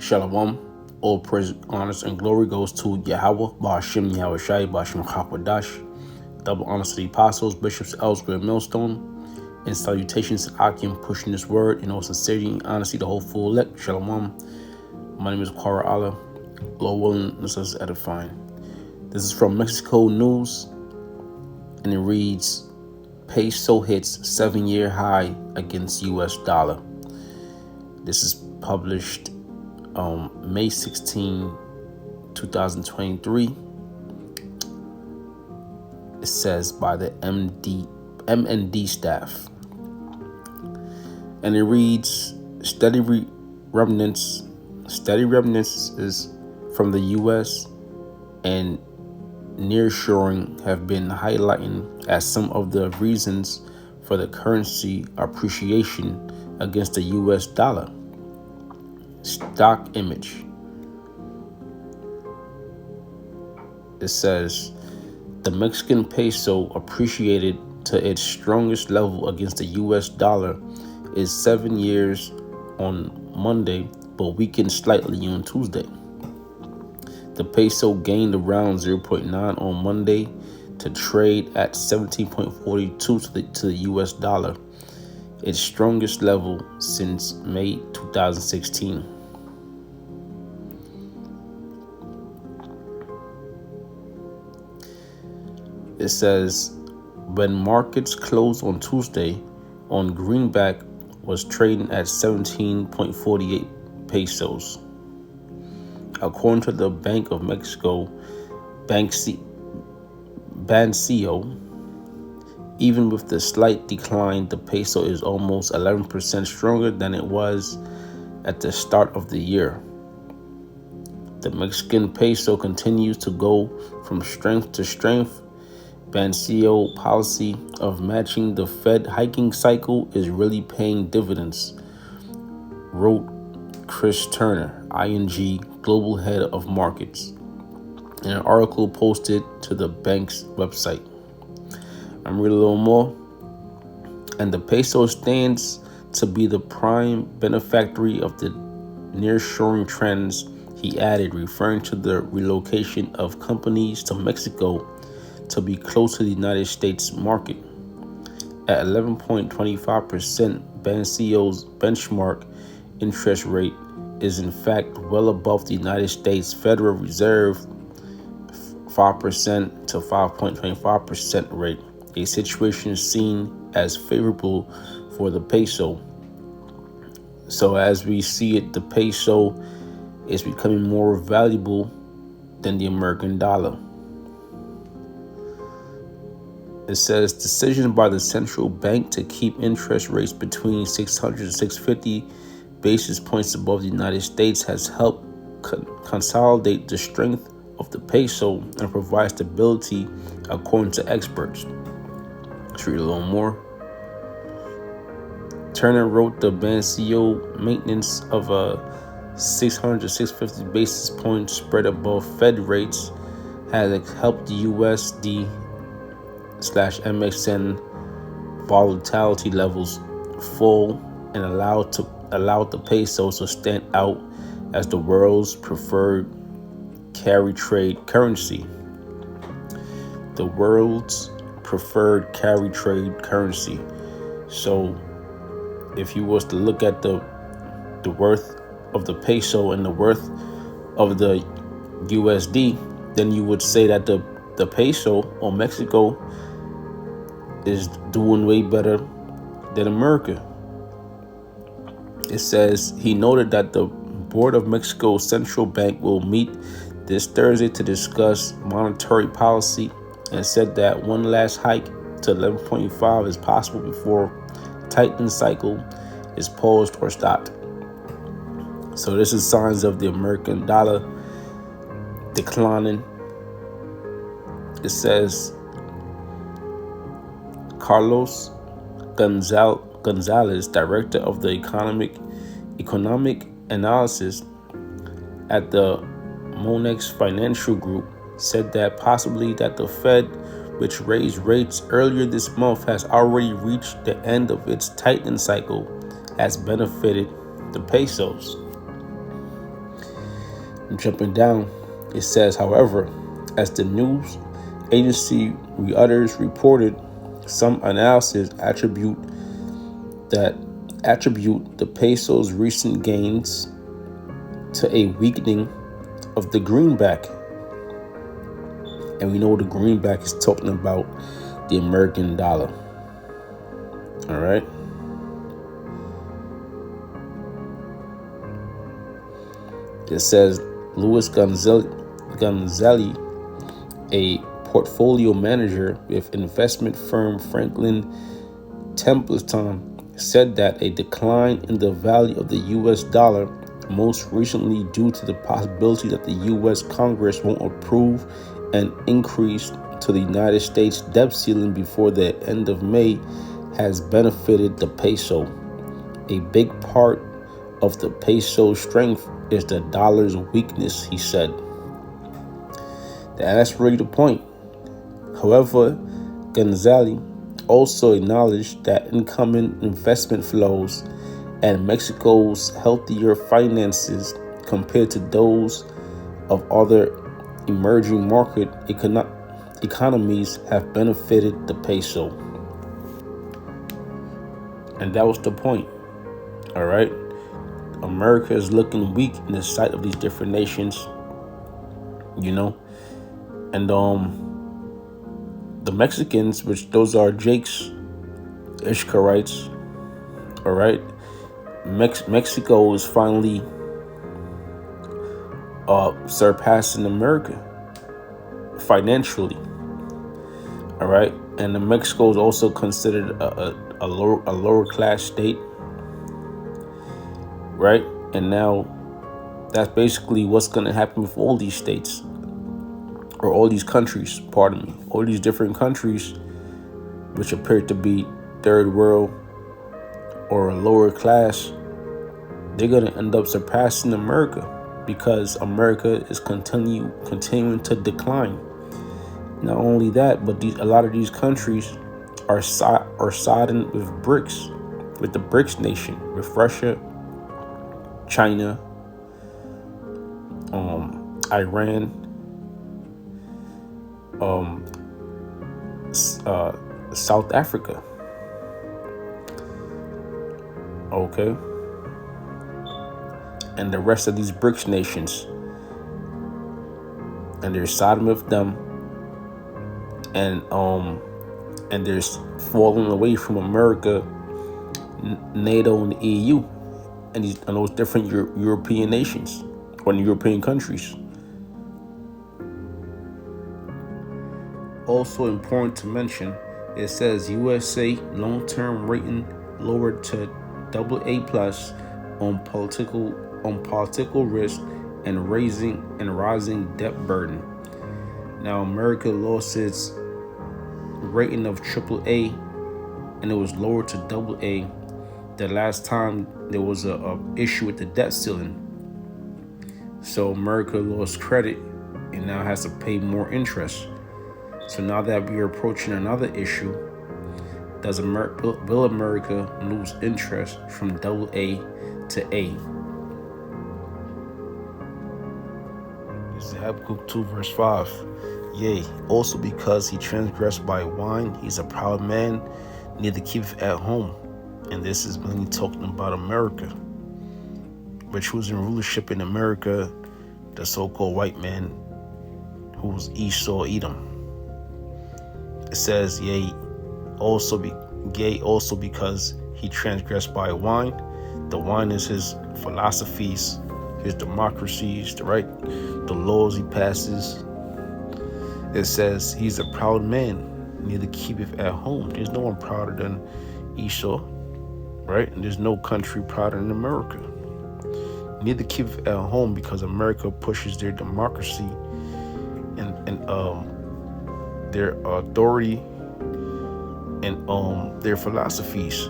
Shalom. All praise, honors, and glory goes to Yahweh, Ba'ashim Yahweh Shai, Ba'ashim Chakwadash. Double honors to the apostles, bishops, elders, and millstone. And salutations to Akim pushing this word in all sincerity and honesty, the whole full elect. Shalom. My name is Kwara Allah. Lord willing, this is edifying. This is from Mexico News, and it reads, Peso hits 7-year high against US dollar. This is published May 16, 2023. It says by the MND staff. And it reads, steady remnants is from the US and nearshoring have been highlighting as some of the reasons for the currency appreciation against the US dollar. Stock image. It says the Mexican peso appreciated to its strongest level against the US dollar is 7 years on Monday, but weakened slightly on Tuesday. The peso gained around 0.9 on Monday to trade at 17.42 to the US dollar, its strongest level since May 2016. It says, when markets closed on Tuesday, on greenback was trading at 17.48 pesos. According to the Bank of Mexico, Bancio, even with the slight decline, the peso is almost 11% stronger than it was at the start of the year. The Mexican peso continues to go from strength to strength. Bancio policy of matching the Fed hiking cycle is really paying dividends, wrote Chris Turner, ING Global Head of Markets, in an article posted to the bank's website. I'm reading a little more. And the peso stands to be the prime beneficiary of the nearshoring trends, he added, referring to the relocation of companies to Mexico to be close to the United States market. At 11.25%, Bancio's benchmark interest rate is in fact well above the United States Federal Reserve 5% to 5.25% rate, a situation seen as favorable for the peso. So as we see it, the peso is becoming more valuable than the American dollar. It says decision by the central bank to keep interest rates between 600 and 650 basis points above the United States has helped consolidate the strength of the peso and provide stability, according to experts. Let's read a little more. Turner wrote the Bancio maintenance of a 600 to 650 basis points spread above Fed rates has helped the USD/MXN volatility levels fall and allowed the peso to stand out as the world's preferred carry trade currency. The world's preferred carry trade currency. So if you was to look at the worth of the peso and the worth of the USD, then you would say that the peso or Mexico is doing way better than America. It says he noted that the Board of Mexico's central bank will meet this Thursday to discuss monetary policy and said that one last hike to 11.5 is possible before tightening cycle is paused or stopped. So this is signs of the American dollar declining. It says Carlos Gonzalez, director of the economic analysis at the Monex Financial Group, said that possibly that the Fed, which raised rates earlier this month, has already reached the end of its tightening cycle, has benefited the pesos. Jumping down, it says, however, as the news agency Reuters reported, some analysis attribute the peso's recent gains to a weakening of the greenback. And we know the greenback is talking about the American dollar. All right. It says Louis Gonzalez, a portfolio manager with investment firm Franklin Templeton, said that a decline in the value of the US dollar, most recently due to the possibility that the US Congress won't approve an increase to the United States debt ceiling before the end of May, has benefited the peso. A big part of the peso's strength is the dollar's weakness, he said. That's really the point. However, Gonzalez also acknowledged that incoming investment flows and Mexico's healthier finances compared to those of other emerging market economies have benefited the peso. And that was the point. All right. America is looking weak in the sight of these different nations, and the Mexicans, which those are Jake's Ishkarites, all right. Mexico is finally surpassing America financially, all right. And Mexico is also considered a lower class state, right? And now that's basically what's going to happen with all these states, or all these countries, all these different countries which appear to be third world or a lower class. They're going to end up surpassing America because America is continuing to decline. Not only that, but a lot of these countries are siding with BRICS, with the BRICS nation, with Russia, China, Iran, South Africa. Okay. And the rest of these BRICS nations. And they're siding with them. And they're falling away from America, NATO, and the EU, and those different European nations or European countries. Also important to mention, it says USA long-term rating lowered to AA+ on political risk and rising debt burden. Now America lost its rating of AAA, and it was lowered to AA the last time there was a issue with the debt ceiling. So America lost credit and now has to pay more interest. So now that we are approaching another issue, will America lose interest from AA to A? It's Habakkuk 2 verse 5. Yea, also because he transgressed by wine, he's a proud man, neither keepeth at home. And this is mainly talking about America, which was in rulership in America, the so-called white man who was Esau, Edom. It says, yea, also because he transgressed by wine. The wine is his philosophies, his democracies, the laws he passes. It says he's a proud man, neither keepeth at home. There's no one prouder than Esau, right? And there's no country prouder than America. Neither keepeth at home, because America pushes their democracy and their authority and their philosophies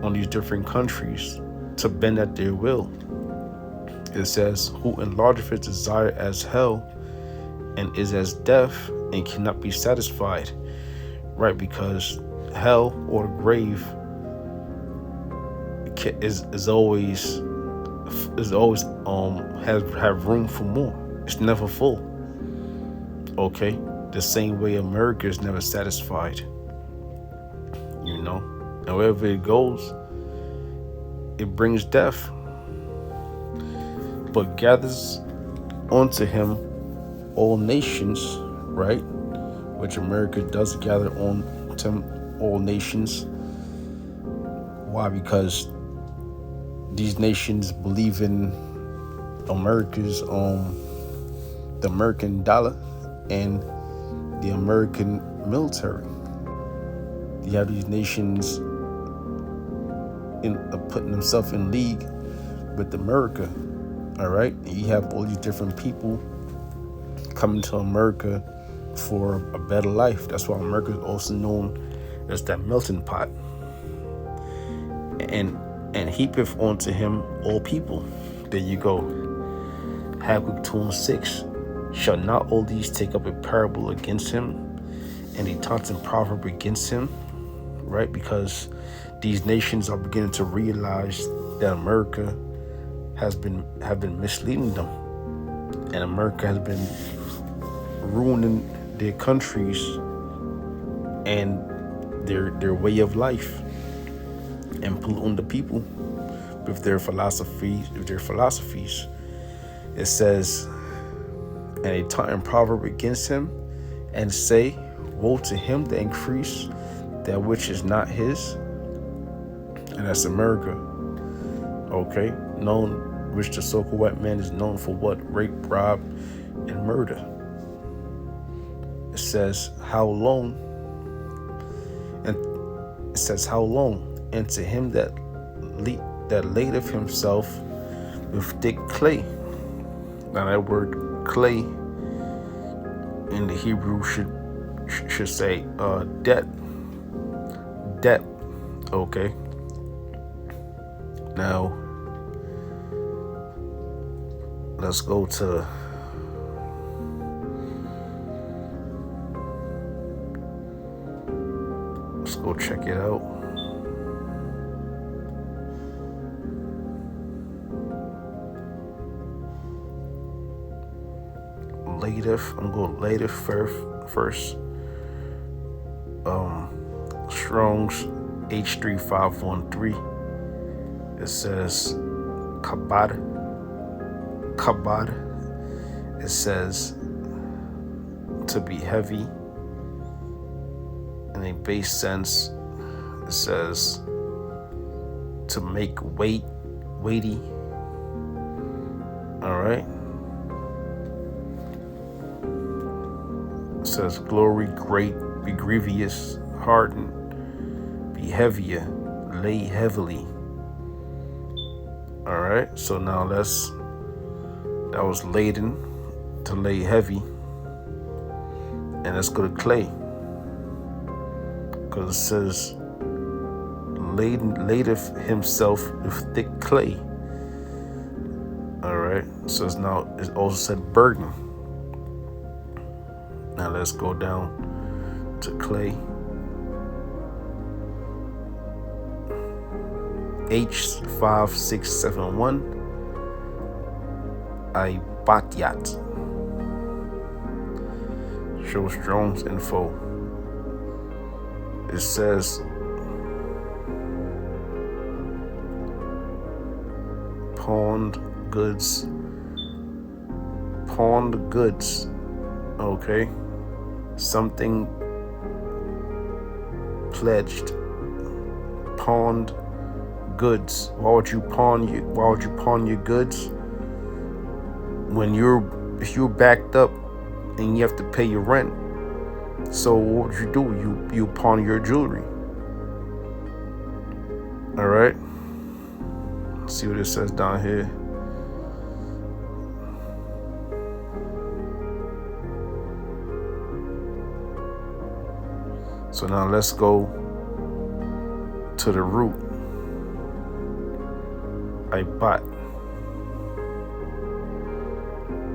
on these different countries to bend at their will. It says, who enlargeth his desire as hell, and is as death, and cannot be satisfied, right? Because hell or the grave is always have room for more. It's never full. Okay? The same way America is never satisfied. You know? And wherever it goes, it brings death. But gathers unto him all nations, right? Which America does gather on to all nations. Why? Because these nations believe in America's the American dollar and the American military. You have these nations putting themselves in league with America. All right, and you have all these different people coming to America for a better life. That's why America is also known as that melting pot. And heapeth unto him all people. There you go. Habakkuk 2:6. Shall not all these take up a parable against him, and a taunting proverb against him? Right? Because these nations are beginning to realize that America have been misleading them, and America has been ruining their countries and their way of life, and polluting the people with their philosophies. It says, and a taunting proverb against him, and say, woe to him that increase that which is not his. And that's America. Okay, which the so-called white man is known for what? Rape, rob, and murder. It says, how long? And it says, how long? And to him that ladeth himself with thick clay. Now that word clay in the Hebrew should say debt. Okay. Now let's go check it out. I'm going latest first. Strong's H3513. It says kabad. It says to be heavy. In a base sense, it says to make weighty. All right. It says glory, great, be grievous, harden, be heavier, lay heavily. All right. So now that was laden, to lay heavy, and let's go to clay, because it says ladeth himself with thick clay. All right. So it also said burden. Now let's go down to clay. H5671. Ibatiat. Show Strong's info. It says pawned goods. Okay. Something pledged. Pawned goods. Why would you pawn your goods? If you're backed up and you have to pay your rent. So what would you do? You pawn your jewelry. All right. Let's see what it says down here. So now let's go to the root. I bought.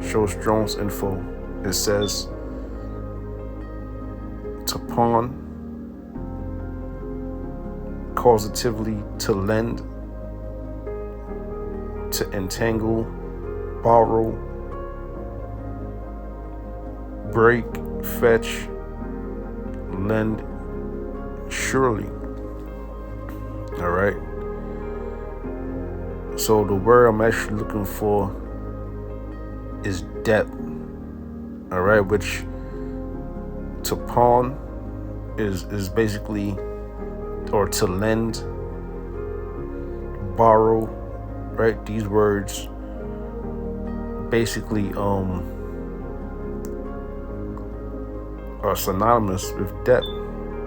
Show Strong's info. It says to pawn, causatively to lend, to entangle, borrow, break, fetch, lend, surely. All right. So the word I'm actually looking for is debt. All right, which to pawn is basically, or to lend, borrow, right? These words basically are synonymous with debt,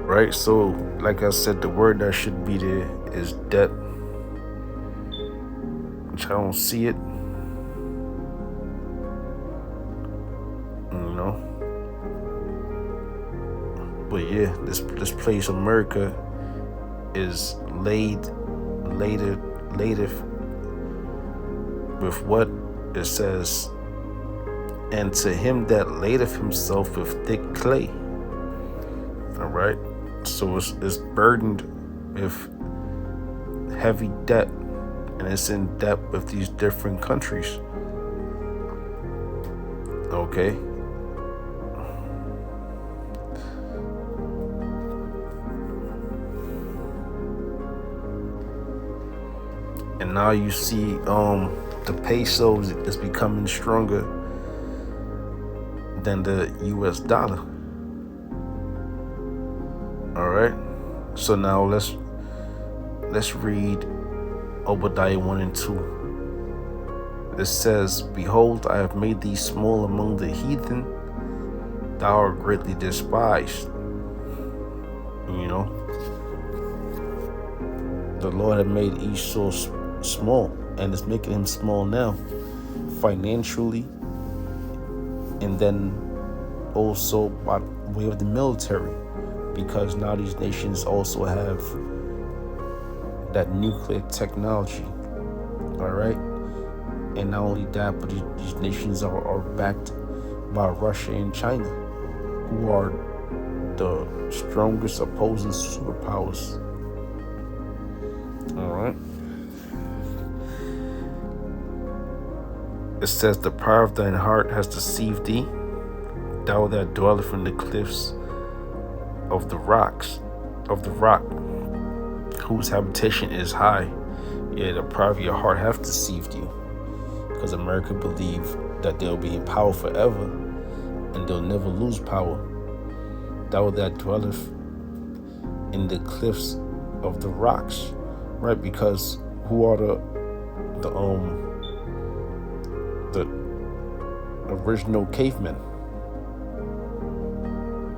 right? So like I said, the word that should be there is debt, which I don't see it, you know. But yeah, this place America is laid with what it says, and to him that ladeth himself with thick clay. All right, so it's burdened with heavy debt, and it's in debt with these different countries. Okay. And now you see the peso is becoming stronger than the US dollar. All right. So now let's read Obadiah 1 and 2. It says, "Behold, I have made thee small among the heathen, thou art greatly despised." You know, the Lord had made Esau small, and is making him small now, financially, and then also by way of the military, because now these nations also have that nuclear technology. All right. And not only that, but these nations are backed by Russia and China, who are the strongest opposing superpowers. All right. It says, "The pride of thine heart has deceived thee, thou that dwelleth in the cliffs of the rock, whose habitation is high." Yeah, the pride of your heart have deceived you, because America believe that they'll be in power forever and they'll never lose power. Thou that dwelleth in the cliffs of the rocks, right? Because who are the original cavemen?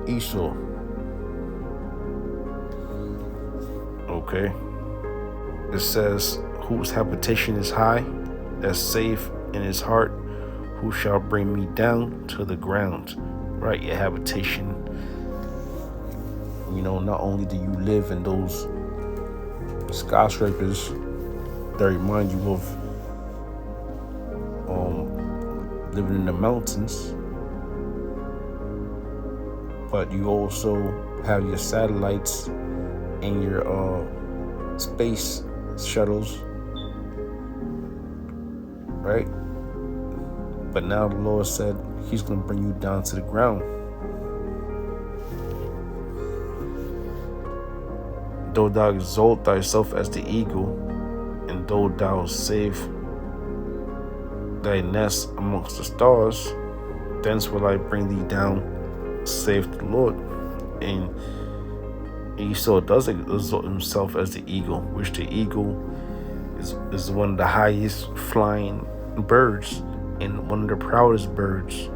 Esau. Okay. It says, "Whose habitation is high, that's safe in his heart, who shall bring me down to the ground." Right, your habitation. You know, not only do you live in those skyscrapers that remind you of living in the mountains, but you also have your satellites and your space shuttles, right? But now the Lord said he's going to bring you down to the ground. "Though thou exalt thyself as the eagle, and though thou save thy nest amongst the stars, thence will I bring thee down, saith the Lord." And Esau does exalt himself as the eagle, which the eagle is one of the highest flying birds and one of the proudest birds.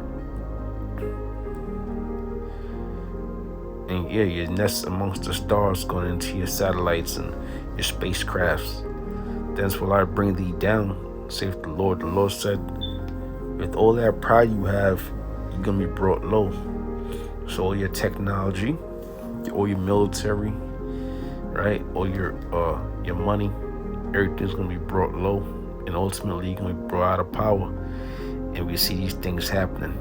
And yeah, your nest amongst the stars, going into your satellites and your spacecrafts. "Thence will I bring thee down, saith the Lord." The Lord said, with all that pride you have, you're going to be brought low. So all your technology, all your military, right, all your money, everything's going to be brought low, and ultimately you're going to be brought out of power. And we see these things happening.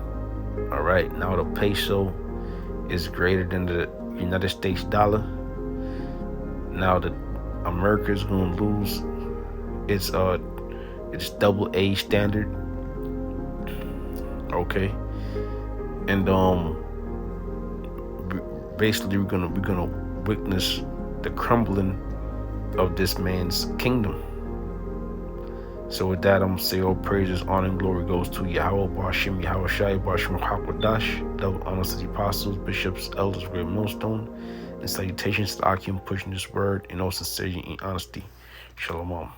All right, now the peso is greater than the United States dollar. Now that America is going to lose its double A standard. Okay, And basically we're gonna witness the crumbling of this man's kingdom. So with that, I'm gonna say all praises, honor, and glory goes to Yahweh, Bashim, Yahweh Shai, Bashim, Hakwadash, double honors to the apostles, bishops, elders, great millstone, and salutations to Akim pushing this word in all sincerity and honesty. Shalom.